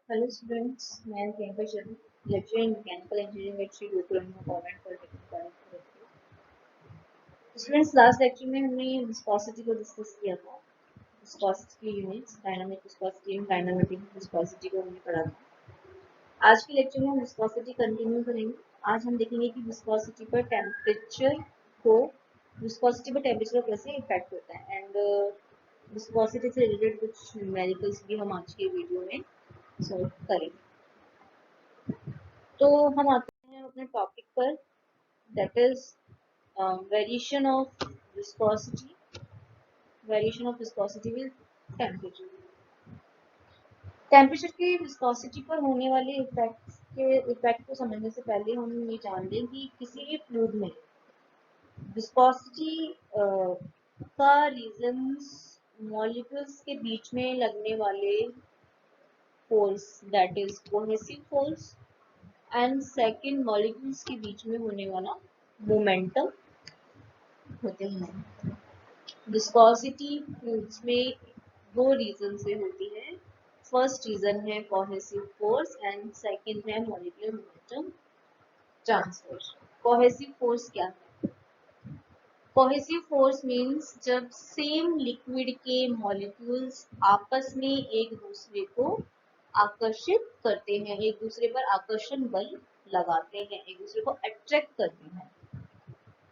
Hello students, मैं Priyanka Sharma, lecture in mechanical engineering at Shri Gokulam government polytechnic college Kharagpur. Students, last lecture में हमने viscosity को discuss किया था। विस्कोसिटी की units dynamic viscosity and kinematic viscosity को हमने पढ़ा था। आज के लेक्चर में हम विस्कोसिटी कंटिन्यू करेंगे। आज हम देखेंगे कि विस्कोसिटी पर टेम्परेचर कैसे इफेक्ट होता है एंड विस्कोसिटी से रिलेटेड कुछ न्यूमेरिकल्स भी हम आज के वीडियो में सॉल्व करेंगे। तो हम आते हैं अपने टॉपिक पर, that is variation of viscosity with temperature. Temperature के विस्कोसिटी पर होने वाले इफेक्ट को समझने से पहले हम ये जान लें कि किसी भी फ्लूइड में विस्कोसिटी का रीजंस मॉलिक्यूल्स के बीच में लगने वाले force, that is cohesive force, and second molecules के बीच में होने वाला मोमेंटम होते हैं। विस्कोसिटी फ्लूइड्स में दो रीजन से होती है। फर्स्ट रीजन है कोहेसिव फोर्स एंड सेकंड है molecular momentum transfer. Cohesive force क्या है? कोहेसिव फोर्स मींस जब सेम लिक्विड के मॉलिक्यूल्स आपस में एक दूसरे को आकर्षित करते हैं, एक दूसरे पर आकर्षण बल लगाते हैं, एक दूसरे को अट्रैक्ट करते हैं।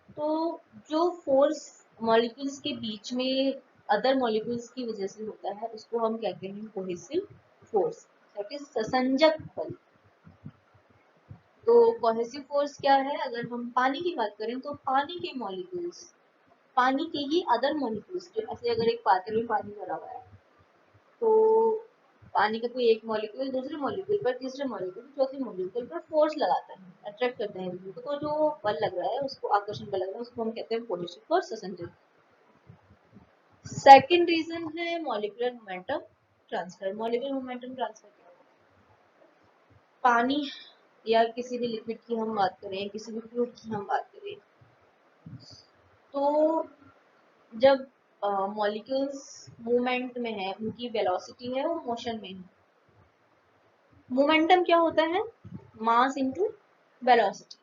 तो जो फोर्स मॉलिक्यूल्स के बीच में अदर मॉलिक्यूल्स की वजह से होता है उसको हम कहते हैं कोहेसिव फोर्स, दैट इज ससंजक बल। तो कोहेसिव फोर्स क्या है? अगर हम पानी की बात करें तो पानी के मॉलिक्यूल्स, पानी के ही अदर मॉलिक्यूल्स, जो ऐसे अगर एक पात्र में पानी भरा हुआ है तो पानी का कोई एक मॉलिक्यूल दूसरे मॉलिक्यूल पर, तीसरे मॉलिक्यूल, चौथे मॉलिक्यूल पर फोर्स लगाता है, अट्रैक्ट करते हैं। तो जो बल लग रहा है उसको, आकर्षण बल लग रहा है उसको हम कहते हैं कोहेसिव फोर्स, ससंजक। सेकेंड रीजन है molecular momentum transfer. Molecular momentum transfer क्या है? पानी या किसी भी लिक्विड की हम बात करें, किसी भी फ्लूइड की हम बात करें, तो जब मॉलिक्यूल्स मूवमेंट में है, उनकी वेलोसिटी है, वो मोशन में है। मोमेंटम क्या होता है? Mass into velocity.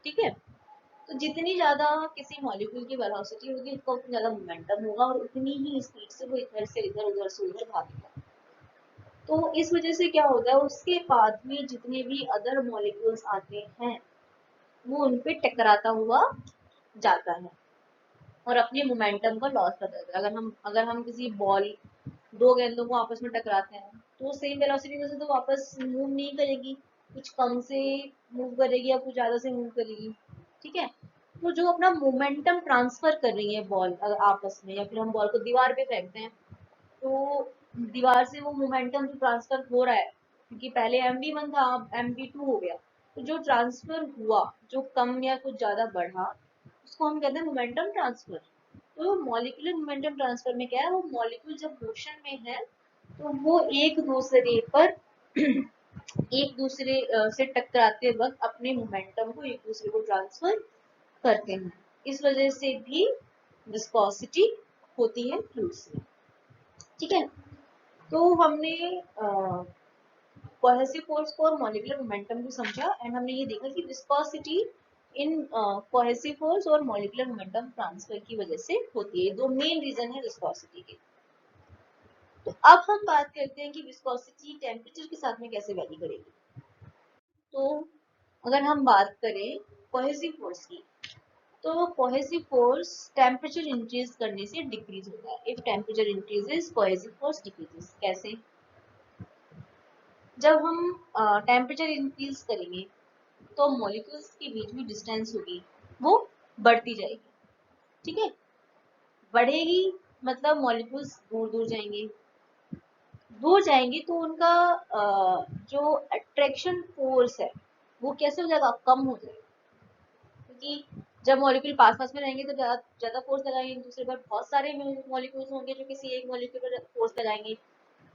ठीक है, तो जितनी ज्यादा किसी मॉलिक्यूल की वेलोसिटी होगी उसका उतना ज्यादा मोमेंटम होगा और उतनी ही स्पीड से वो इधर से इधर, उधर से उधर भागेगा। तो इस वजह से क्या होता है, उसके पाथ में जितने भी अदर मॉलिक्यूल्स आते हैं वो उन पे टकराता हुआ जाता है और अपने मोमेंटम का लॉस कर देता है। अगर हम किसी बॉल, दो गेंदों को आपस में टकराते हैं तो सेम वेलोसिटी से तो वापस मूव नहीं करेगी, कुछ कम से मूव करेगी या कुछ ज्यादा से मूव करेगी। ठीक है, तो जो अपना मोमेंटम ट्रांसफर कर रही है बॉल आपस में, या फिर हम बॉल को दीवार पे फेंकते हैं तो दीवार से वो मोमेंटम जो ट्रांसफर हो रहा है, क्योंकि पहले mv1 था अब mv2 हो गया, तो जो ट्रांसफर हुआ, जो कम या कुछ ज्यादा बढ़ा, उसको हम कहते हैं मोमेंटम ट्रांसफर। तो मॉलिक्यूलर मोमेंटम ट्रांसफर में क्या है, वो मॉलिक्यूल जब मोशन में है तो वो एक दूसरे पर एक दूसरे से टकराते वक्त अपने मोमेंटम को एक दूसरे को ट्रांसफर करते हैं। इस वजह से भी विस्कोसिटी होती है फ्लूइड्स में। ठीक है, तो हमने कोहेसिव फोर्स को और मॉलिक्यूलर मोमेंटम को समझा एंड हमने ये देखा कि विस्कोसिटी इन कोहेसिव फोर्स और मॉलिक्यूलर मोमेंटम ट्रांसफर की वजह से होती है। दो मेन रीजन है विस्कोसिटी के। तो अब हम बात करते हैं कि विस्कोसिटी टेम्परेचर के साथ में कैसे वैरी करेगी। तो अगर हम बात करें कोहेसिव फोर्स की, तो कोहेसिव फोर्स टेम्परेचर इंक्रीज करने से डिक्रीज होता है। If temperature increases cohesive force decreases. कैसे? जब हम टेम्परेचर इंक्रीज करेंगे तो मॉलिक्यूल्स के बीच में डिस्टेंस होगी वो बढ़ती जाएगी। ठीक है, बढ़ेगी मतलब मॉलिक्यूल्स दूर दूर जाएंगे, दूर जाएंगे तो उनका जो अट्रैक्शन फोर्स है वो कैसे हो जाएगा, कम हो जाएगा। क्योंकि जब मॉलिक्यूल पास पास में रहेंगे तो ज्यादा फोर्स लगाएंगे दूसरे पर, बहुत सारे मॉलिक्यूल्स होंगे जो किसी एक मॉलिक्यूल पर फोर्स लगाएंगे।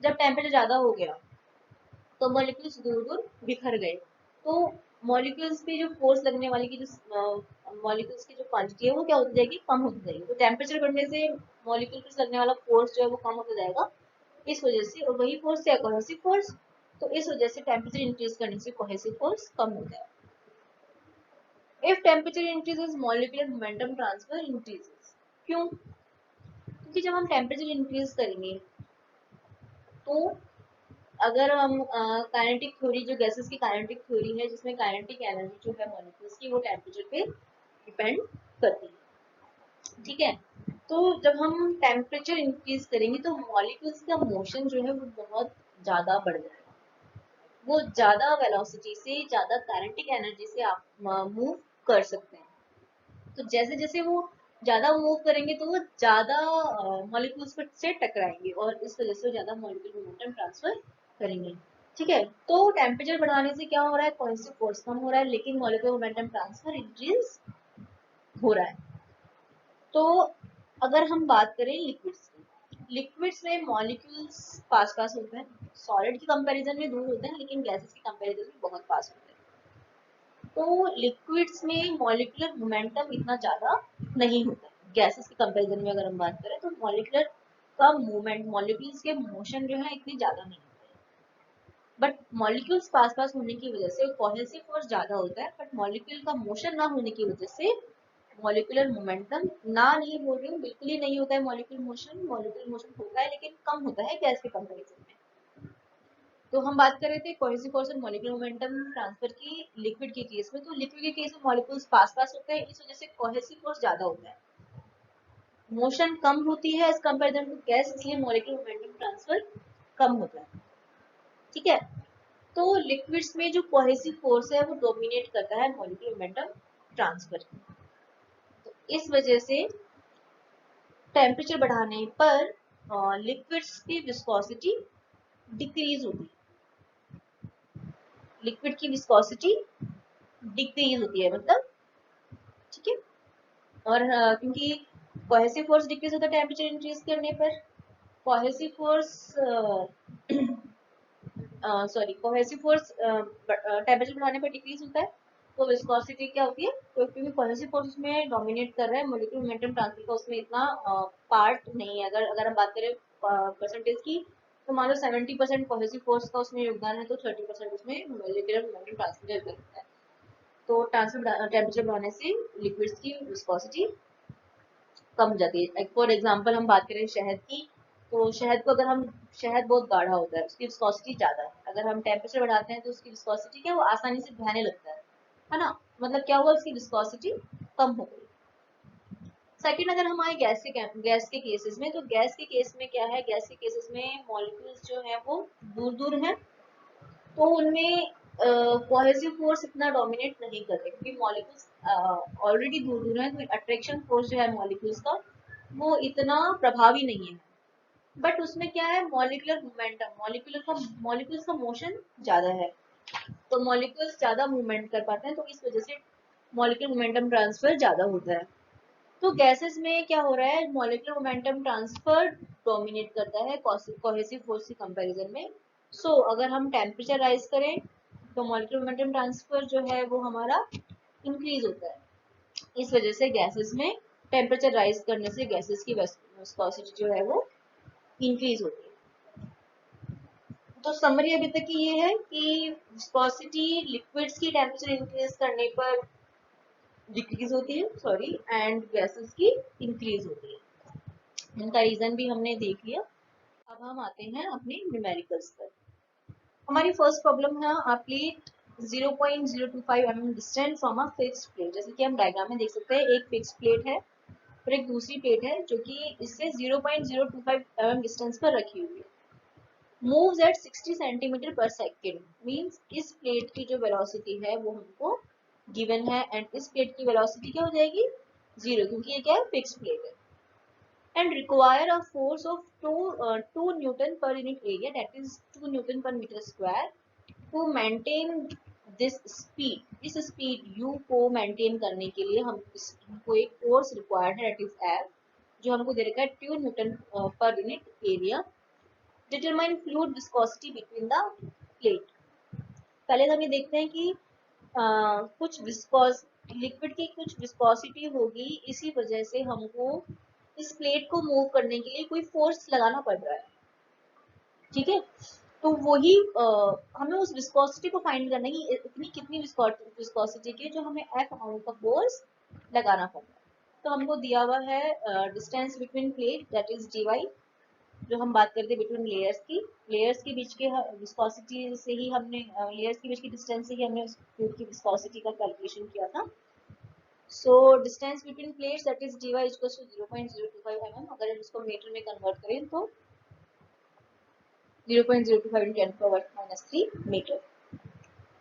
जब टेम्परेचर ज्यादा हो गया तो मॉलिक्यूल्स दूर दूर बिखर गए, तो मॉलिक्यूल्स पे जो फोर्स लगने वाली की जो मॉलिक्यूल्स की जो क्वांटिटी है वो क्या होती जाएगी, कम होती जाएगी। तो टेम्परेचर बढ़ने से मॉलिक्यूल पे लगने वाला फोर्स जो है वो कम होता जाएगा। इस वजह से, और वही फोर्स है कोहेसिव फोर्स, तो इस वजह से टेम्परेचर इंक्रीज करने से कोहेसिव फोर्स कम हो जाए। If temperature increases molecular momentum transfer increases. क्यों? क्योंकि जब हम टेम्परेचर इंक्रीज करेंगे तो अगर हम काइनेटिक थ्योरी, जो गैसेस की काइनेटिक थ्योरी है जिसमें काइनेटिक एनर्जी जो है मॉलिक्यूल्स की वो टेम्परेचर पे डिपेंड करती है, ठीक है। तो जब हम टेम्परेचर इंक्रीज करेंगे तो मॉलिक्यूल्स का मोशन जो है वो बहुत ज्यादा बढ़ जाएगा, वो ज्यादा वेलोसिटी से, ज्यादा काइनेटिक एनर्जी से आप मूव कर सकते हैं। तो जैसे जैसे वो ज्यादा मूव करेंगे तो वो ज्यादा मॉलिक्यूल्स से टकराएंगे और इस वजह से ज्यादा मॉलिक्यूल मोमेंटम ट्रांसफर करेंगे, ठीक है। तो टेम्परेचर बढ़ाने से क्या हो रहा है, कोहेसिव फोर्स कम हो रहा है, लेकिन मॉलिक्यूलर मोमेंटम ट्रांसफर इंक्रीज हो रहा है। तो अगर हम बात करें लिक्विड्स की, लिक्विड्स में मॉलिक्यूल्स पास पास होते हैं, सॉलिड की कंपैरिजन में दूर होते हैं, लेकिन गैसेस की कंपैरिजन में बहुत पास होते हैं। तो लिक्विड्स में मॉलिक्यूलर मोमेंटम इतना ज्यादा नहीं होता है, गैसेस की कंपैरिजन में अगर हम बात करें तो मॉलिक्यूलर का मूवमेंट, मॉलिक्यूल्स के मोशन जो है इतनी ज्यादा नहीं होते हैं। बट मॉलिक्यूल्स पास पास होने की वजह से कोहेसिव फोर्स ज्यादा होता है, बट मॉलिक्यूल का मोशन ना होने की वजह से मॉलिक्यूलर मोमेंटम, ना नहीं बोल रही हूँ, बिल्कुल ही नहीं होता है मॉलिक्यूलर मोशन, मॉलिक्यूलर मोशन होता है लेकिन कम होता है गैस के कंपैरिजन में। तो हम बात कर रहे थे कोहेसिव फोर्स और मॉलिक्यूलर मोमेंटम ट्रांसफर की लिक्विड के केस में। तो लिक्विड के केस में मॉलिक्यूल्स पास पास होते हैं, इस वजह से कोहेसिव फोर्स ज्यादा होता है, मोशन कम होती है एज कंपेरिजन टू गैस, इसलिए मॉलिक्यूलर मोमेंटम ट्रांसफर कम होता है, ठीक है। तो लिक्विड्स में जो कोहेसिव फोर्स है वो डोमिनेट करता है मॉलिक्यूलर मोमेंटम ट्रांसफर। तो इस वजह से टेम्परेचर बढ़ाने पर लिक्विड्स की विस्कोसिटी डिक्रीज होती है, लिक्विड की विस्कोसिटी डिक्रीज होती है मतलब, ठीक है। और क्योंकि कोहेसिव फोर्स डिक्रीज होता है टेम्परेचर इंक्रीज करने पर, cohesive force sorry cohesive force temperature बढ़ाने पर डिक्रीज होता है, तो विस्कोसिटी क्या होती है, तो क्योंकि कोहेसिव फोर्स उसमें डोमिनेट कर रहा है, मॉलिक्यूलर मोमेंटम ट्रांसफर का उसमें इतना पार्ट नहीं है। अगर हम बात करें परसेंटेज की, तो मान लो 70% कोहेसिव फोर्स का उसमें योगदान है, तो 30% उसमें मॉलिक्यूलर मोमेंटम ट्रांसफर करता है। तो ट्रांसफर टेम्परेचर बढ़ाने से लिक्विड्स की विस्कोसिटी कम हो जाती है। फॉर एग्जांपल हम बात करें शहद की, तो शहद को अगर हम, शहद बहुत गाढ़ा होता है, उसकी विस्कोसिटी ज्यादा है, अगर हम टेम्परेचर बढ़ाते हैं तो उसकी विस्कोसिटी क्या, वो आसानी से बहने लगता है ना, मतलब क्या हुआ, उसकी विस्कोसिटी कम हो गई। सेकंड, अगर हमारे गैस के केसेस में, तो गैस के केस में क्या है, गैस के केसेस में मॉलिक्यूल्स जो है वो दूर दूर हैं, तो उनमें कोहेसिव फोर्स इतना डोमिनेट नहीं करते, क्योंकि मॉलिक्यूल्स ऑलरेडी दूर दूर हैं, तो अट्रैक्शन फोर्स जो है मॉलिक्यूल्स का वो इतना प्रभावी नहीं है। बट उसमें क्या है, मॉलिक्यूलर मोमेंटम, मॉलिक्यूल्स का मोशन ज्यादा है, तो मॉलिक्यूल्स ज्यादा मूवमेंट कर पाते हैं, तो इस वजह से मॉलिक्यूलर मोमेंटम ट्रांसफर ज्यादा होता है। तो गैसेस में क्या हो रहा है, मॉलिक्यूलर मोमेंटम ट्रांसफर डोमिनेट करता है कोहेसिव फोर्स के कंपैरिजन में। सो अगर हम टेम्परेचर राइज करें तो मॉलिक्यूलर मोमेंटम ट्रांसफर जो है वो हमारा इंक्रीज होता है, इस वजह से गैसेस में टेम्परेचर राइज करने से गैसेस की विस्कोसिटी जो है वो इंक्रीज होती है। तो समरी अभी तक की ये है कि विस्कोसिटी लिक्विड्स की टेम्परेचर इंक्रीज करने पर डिक्रीज होती है, सॉरी, एंड गैसेस की इंक्रीज होती है। इनका रीजन भी हमने देख लिया। अब हम आते हैं अपने न्यूमेरिकल्स पर। हमारी फर्स्ट प्रॉब्लम है, a plate 0.025 mm distant from a fixed plate. जैसे कि हम डायग्राम में देख सकते हैं, एक फिक्स्ड प्लेट है और एक दूसरी प्लेट है जो कि इससे 0.025 mm डिस्टेंस पर रखी हुई है। मूव्स एट 60 सेंटीमीटर पर सेकेंड, मीन्स इस प्लेट की जो वेलोसिटी है वो हमको गिवन है, एंड इस प्लेट की वेलोसिटी क्या हो जाएगी, 0, क्योंकि ये क्या है, फिक्स्ड प्लेट है। And require a force of 2 Newton per unit area, that is 2 Newton per meter square, to maintain this speed. इस speed u को maintain करने के लिए हमको एक force required है, that is F, जो हमको दे रखा है 2 Newton per unit area. Determine fluid viscosity between the plate. पहले हम ये देखते हैं कि कुछ विस्कोस लिक्विड की कुछ विस्कोसिटी होगी, इसी वजह से हमको इस प्लेट को मूव करने के लिए कोई फोर्स लगाना पड़ रहा है। ठीक है। तो वही हमें उस विस्कोसिटी को फाइंड करना है कि इतनी कितनी विस्कोसिटी की जो हमें एफ अमाउंट का फोर्स लगाना पड़ता है। तो हमको दिया हुआ है distance between plate that is d y, जो हम बात करते हैं बिटवीन लेयर्स के बीच के विस्कोसिटी से ही हमने लेयर्स के बीच की डिस्टेंस से ही हमने उस फ्लूइड की विस्कोसिटी का कैलकुलेशन किया था। So distance between plates that is dy equals to 0.025 mm। अगर हम इसको मीटर में कन्वर्ट करें तो 0.025 × 10⁻³ मीटर।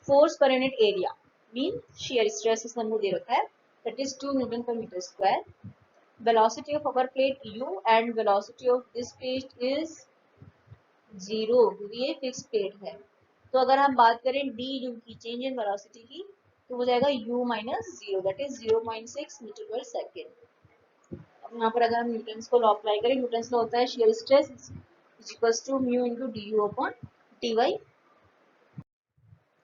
फोर्स पर unit area mean shear stress इस हमको दे रखा है that is 2 Newton per meter square। Velocity of upper plate u and velocity of this plate is 0 क्योंकि ये फिक्स प्लेट है। तो अगर हम बात करें डी यू की, चेंज इन वेलोसिटी की, तो हो जाएगा u minus 0 that is 0.6 metre पर सेकेंड। अब यहाँ पर अगर हम न्यूटन्स को लॉ अप्लाई करें, न्यूटन्स लॉ होता है shear stress is equals to mu into du upon dy।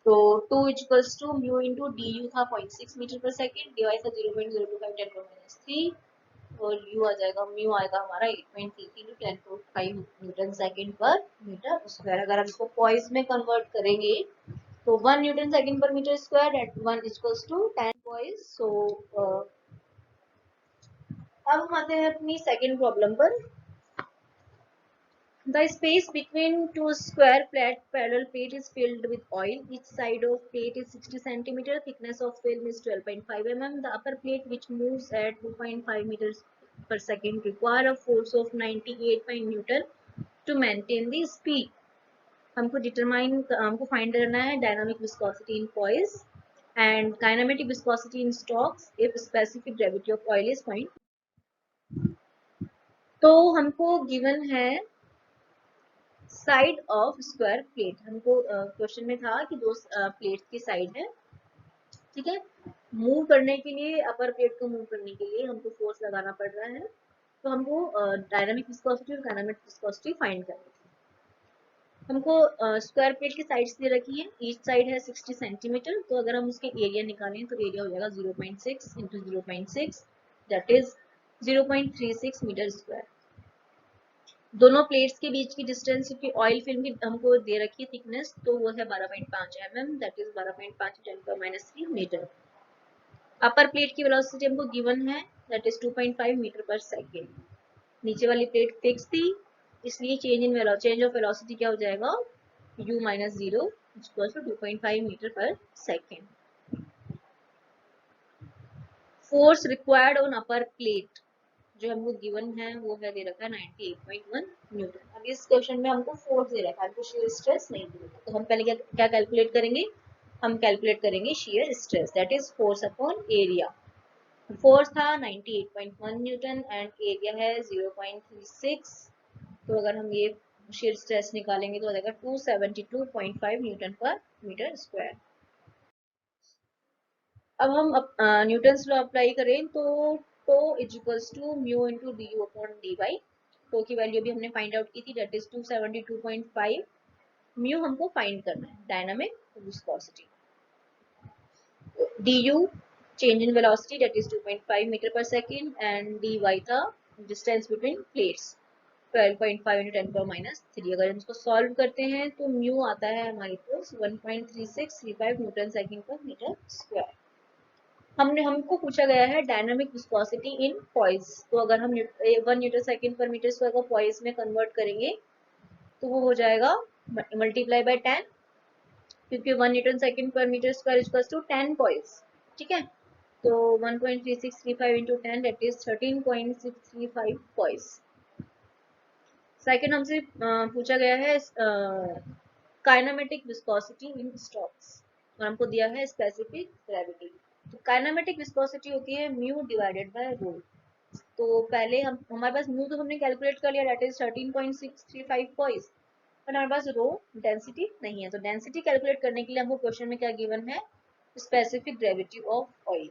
तो 2 equals to mu into d u था 0.6 मीटर पर सेकेंड, डी वाई था 0.025 10⁻³ और यू आ जाएगा, म्यू आएगा हमारा 8.33 × 10⁵ न्यूटन सेकेंड पर मीटर स्क्वायर। अगर हम इसको पॉइस में कन्वर्ट करेंगे तो 1 न्यूटन सेकेंड पर metre square at 1 equals to 10 poise. So अब हम आते हैं अपनी सेकेंड प्रॉब्लम पर। The space between two square flat parallel plate is filled with oil. Each side of plate is 60 centimeter. Thickness of film is 12.5 mm. The upper plate, which moves at 2.5 meters per second, require a force of 98 Newton to maintain the speed. हमको find करना है dynamic viscosity in coils and kinematic viscosity in stocks if specific gravity of oil is find. तो हमको given है side of square plate. हमको question में था कि दो प्लेट की साइड है, ठीक है। मूव करने के लिए, अपर प्लेट को मूव करने के लिए हमको फोर्स लगाना पड़ रहा है। तो हमको डायनामिक विस्कोसिटी और काइनेमेटिक विस्कोसिटी फाइंड करनी है। हमको स्क्वायर प्लेट की साइड्स दे रखी है, ईच साइड है 60 सेंटीमीटर। तो अगर हम उसके एरिया निकालें तो एरिया हो जाएगा 0.6 × 0.6 दैट इज 0.36 मीटर स्क्वायर। दोनों प्लेट्स के बीच की डिस्टेंस, क्योंकि ऑयल फिल्म की हमको दे रखी है थिकनेस, तो वो है 12.5 mm that is 12.5 × 10⁻³ metre. Upper plate की वेलोसिटी हमको गिवन है दैट इज 2.5 मीटर पर सेकेंड। नीचे वाली प्लेट फिक्स थी, इसलिए चेंज ऑफ वेलोसिटी क्या हो जाएगा, u minus 0 equals to 2.5 metre पर second. Force required on upper plate जो हमको गिवन है वो है दे रखा है 98.1 न्यूटन। अब इस क्वेश्चन में हमको फोर्स दे रखा है, हमको shear स्ट्रेस नहीं दे रखा। तो हम पहले क्या कैलकुलेट करेंगे, हम कैलकुलेट करेंगे shear stress that is force upon area. Force था 98.1 न्यूटन एंड एरिया है 0.36। तो अगर हम ये shear स्ट्रेस निकालेंगे तो आ जाएगा 272.5 न्यूटन पर मीटर स्क्वायर। अब हम न्यूटन्स लॉ अप्लाई करें तो tau is equals to mu into d u upon d y. Tau की वैल्यू भी हमने फाइंड आउट की थी दैट इज 272.5। म्यू हमको फाइंड करना है dynamic viscosity. D u change in velocity that is 2.5 metre पर सेकेंड एंड डी वाई था डिस्टेंस बिटवीन प्लेट्स 12.5 × 10⁻³ अगर हम इसको सॉल्व करते हैं तो म्यू आता है हमारे पास 1.3635 न्यूटन सेकेंड पर मीटर स्क्वायर। हमको पूछा गया है डायनामिक विस्कोसिटी इन पॉइस। तो अगर हम 1 न्यूटन सेकेंड पर मीटर स्क्वायर को पॉइस में कन्वर्ट करेंगे तो वो हो जाएगा मल्टीप्लाई बाय 10, क्योंकि 1 न्यूटन सेकेंड पर metre square equals to 10 poise, ठीक है। तो 1.3635 into 10 that is 13.635 poise. Second हमसे पूछा गया है काइनेमेटिक विस्कोसिटी इन स्टॉक्स और हमको दिया है स्पेसिफिक ग्रेविटी। तो काइनेमेटिक विस्कोसिटी होती है म्यू डिवाइडेड बाय रो। तो पहले हमारे पास म्यू तो हमने कैलकुलेट कर लिया दैट इज 13.635 पॉइस, पर हमारे पास रो डेंसिटी नहीं है। तो डेंसिटी कैलकुलेट करने के लिए हमको क्वेश्चन में क्या गिवन है, specific gravity of oil.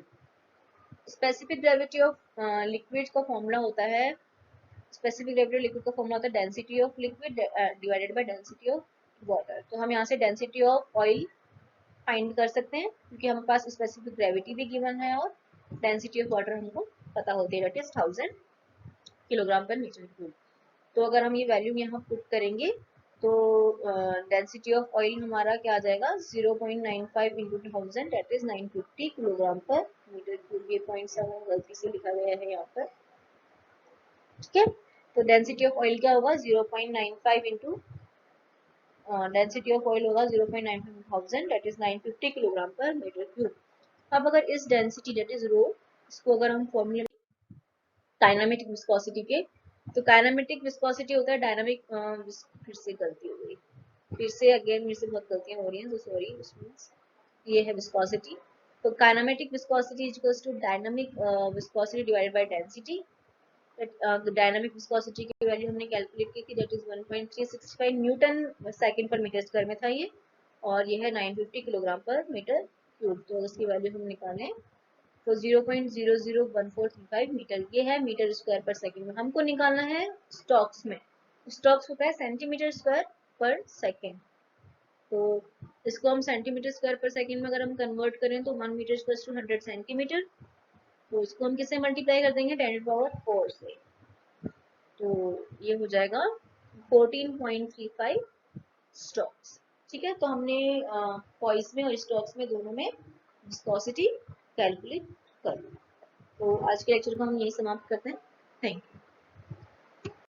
Specific gravity of liquid का फॉर्मूला होता है, स्पेसिफिक ग्रेविटी ऑफ लिक्विड का फॉर्मूला होता है density of liquid divided by density of water. तो हम यहाँ से डेंसिटी ऑफ ऑयल फाइंड कर सकते हैं क्योंकि हमारे पास स्पेसिफिक ग्रेविटी भी गिवन है और डेंसिटी ऑफ वाटर हमको पता होती है दैट इज 1000 किलोग्राम पर मीटर क्यूब। तो अगर हम ये वैल्यू यहाँ पुट करेंगे तो डेंसिटी ऑफ ऑयल हमारा क्या आ जाएगा 0.95 इंटू 1000 दैट इज 950 किलोग्राम पर मीटर क्यूब। ये 0.7 गलती से लिखा गया है यहाँ पर, ठीक है। तो डेंसिटी ऑफ ऑयल क्या होगा 0.95 इंटू डेंसिटी ऑफ ऑयल होगा 0.95 दैट इज 950 किलोग्राम पर मीटर क्यूब। अब अगर इस डेंसिटी दैट इज रो, इसको अगर हम फॉर्मूला काइनेमेटिक विस्कोसिटी के, तो काइनेमेटिक विस्कोसिटी होता है डायनामिक, फिर से गलती हो गई, फिर से अगेन मेरे से बहुत गलतियां हो रही हैं, तो सॉरी। उसमें ये है विस्कोसिटी, तो kinematic viscosity is equals to dynamic viscosity divided by density. Dynamic viscosity की वैल्यू हमने कैलकुलेट की थी, दैट इज 1.365 न्यूटन सेकंड पर मीटर स्क्वायर में था ये, और ये है 950 किलोग्राम पर मीटर क्यूब। तो इसकी वैल्यू हम निकालें तो 0.001435 मीटर, ये है मीटर स्क्वायर पर सेकंड में। हमको निकालना है स्टॉक्स में, स्टॉक्स होता है सेंटीमीटर स्क्वायर पर सेकंड। तो इसको हम सेंटीमीटर स्क्वायर पर सेकंड में अगर हम कन्वर्ट करें तो 1 मीटर इक्वल्स टू 100 सेंटीमीटर। तो इसको हम किससे मल्टीप्लाई कर देंगे 10⁻⁴ से, तो ये हो जाएगा 14.35 स्टॉक्स, ठीक है। तो हमने पॉइस में और स्टॉक्स में दोनों में विस्कोसिटी कैलकुलेट कर ली। तो आज के लेक्चर को हम यही समाप्त करते हैं। Thank you.